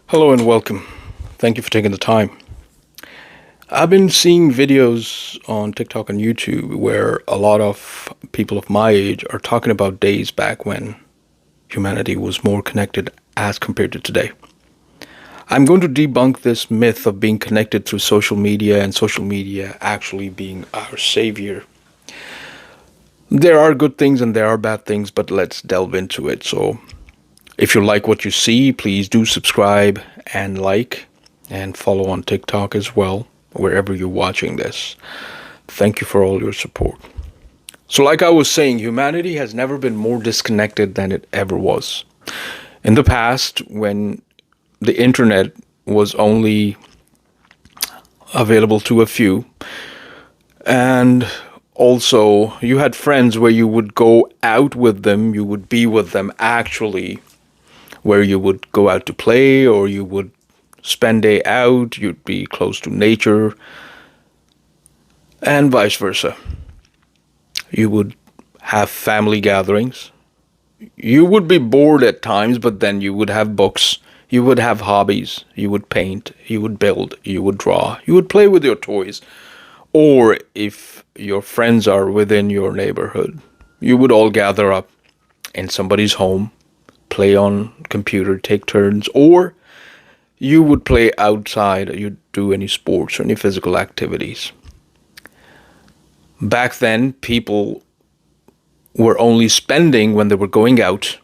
Hello and welcome. Thank you for taking the time. I've been seeing videos on TikTok and YouTube where a lot of people of my age are talking about days back when humanity was more connected as compared to today. I'm going to debunk this myth of being connected through social media and social media actually being our savior. There are good things and there are bad things, but let's delve into it. So, if you like what you see, please do subscribe and like and follow on TikTok as well, wherever you're watching this. Thank you for all your support. So, like I was saying, humanity has never been more disconnected than it ever was. In the past, when the internet was only available to a few, and also you had friends where you would go out with them, you would be with them actually, where you would go out to play or you would spend day out, you'd be close to nature, and vice versa. You would have family gatherings. You would be bored at times, but then you would have books, you would have hobbies, you would paint, you would build, you would draw, you would play with your toys. Or if your friends are within your neighborhood, you would all gather up in somebody's home, play on computer, take turns, or you would play outside, you'd do any sports or any physical activities. Back then, people were only spending when they were going out,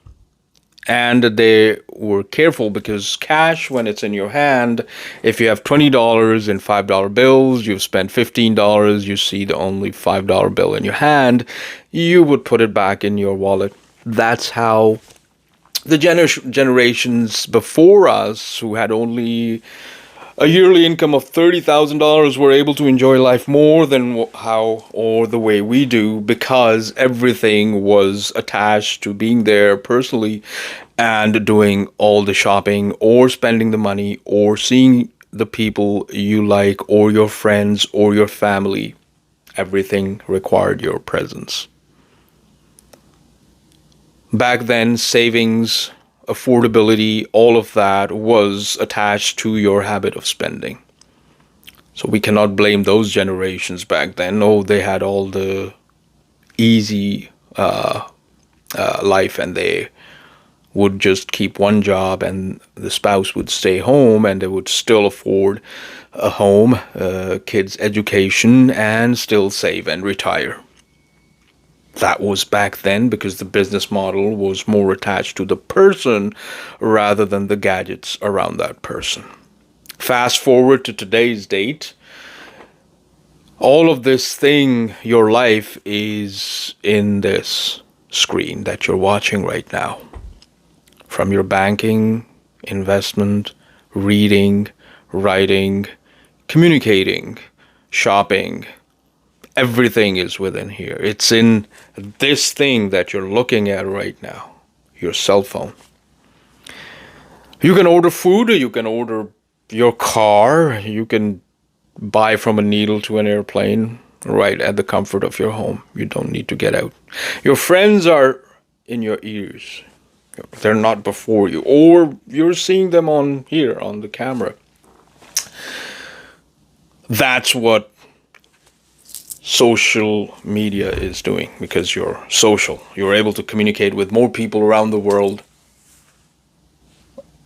and they were careful because cash, when it's in your hand, if you have $20 in $5 bills, you've spent $15, you see the only $5 bill in your hand, you would put it back in your wallet. That's how the generations before us, who had only a yearly income of $30,000, were able to enjoy life more than how or the way we do, because everything was attached to being there personally and doing all the shopping or spending the money or seeing the people you like or your friends or your family. Everything required your presence. Back then, savings, affordability, all of that was attached to your habit of spending. So we cannot blame those generations back then. Oh, they had all the easy life, and they would just keep one job and the spouse would stay home and they would still afford a home, kids' education, and still save and retire. That was back then because the business model was more attached to the person rather than the gadgets around that person. Fast forward to today's date, all of this thing, your life, is in this screen that you're watching right now. From your banking, investment, reading, writing, communicating, shopping, everything is within here. It's in this thing that you're looking at right now, your cell phone. You can order food, or you can order your car, you can buy from a needle to an airplane right at the comfort of your home. You don't need to get out. Your friends are in your ears. They're not before you, or you're seeing them on here on the camera. That's what social media is doing, because you're social. You're able to communicate with more people around the world,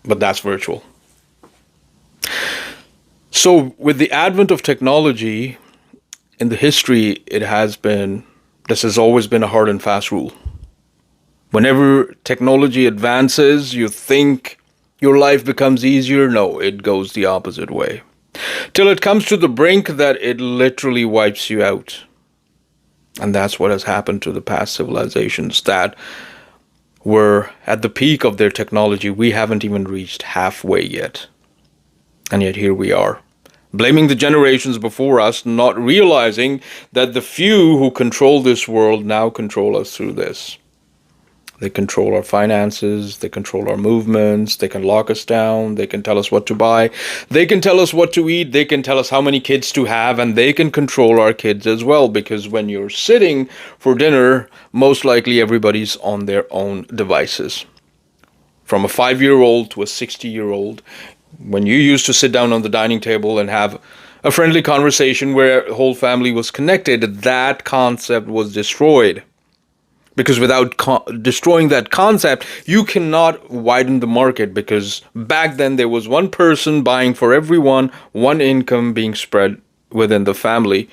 but that's virtual. So with the advent of technology in the history, this has always been a hard and fast rule. Whenever technology advances, you think your life becomes easier. No, it goes the opposite way. Till it comes to the brink that it literally wipes you out. And that's what has happened to the past civilizations that were at the peak of their technology. We haven't even reached halfway yet. And yet here we are, blaming the generations before us, not realizing that the few who control this world now control us through this. They control our finances, they control our movements, they can lock us down, they can tell us what to buy, they can tell us what to eat, they can tell us how many kids to have, and they can control our kids as well, because when you're sitting for dinner, most likely everybody's on their own devices. from a 5-year-old to a 60-year-old. When you used to sit down on the dining table and have a friendly conversation where the whole family was connected, that concept was destroyed. Because without destroying that concept, you cannot widen the market, because back then there was one person buying for everyone, one income being spread within the family,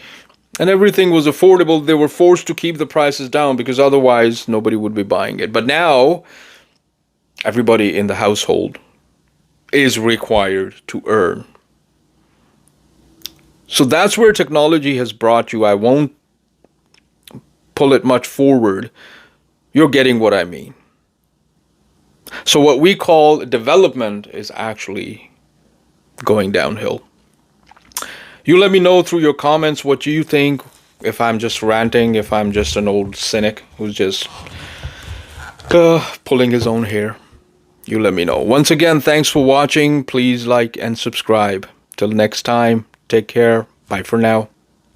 and everything was affordable. They were forced to keep the prices down because otherwise nobody would be buying it. But now everybody in the household is required to earn. So that's where technology has brought you. I won't pull it much forward. You're getting what I mean. So what we call development is actually going downhill. You let me know through your comments what you think, if I'm just ranting, if I'm just an old cynic who's just pulling his own hair. You let me know. Once again, thanks for watching. Please like and subscribe. Till next time, take care. Bye for now.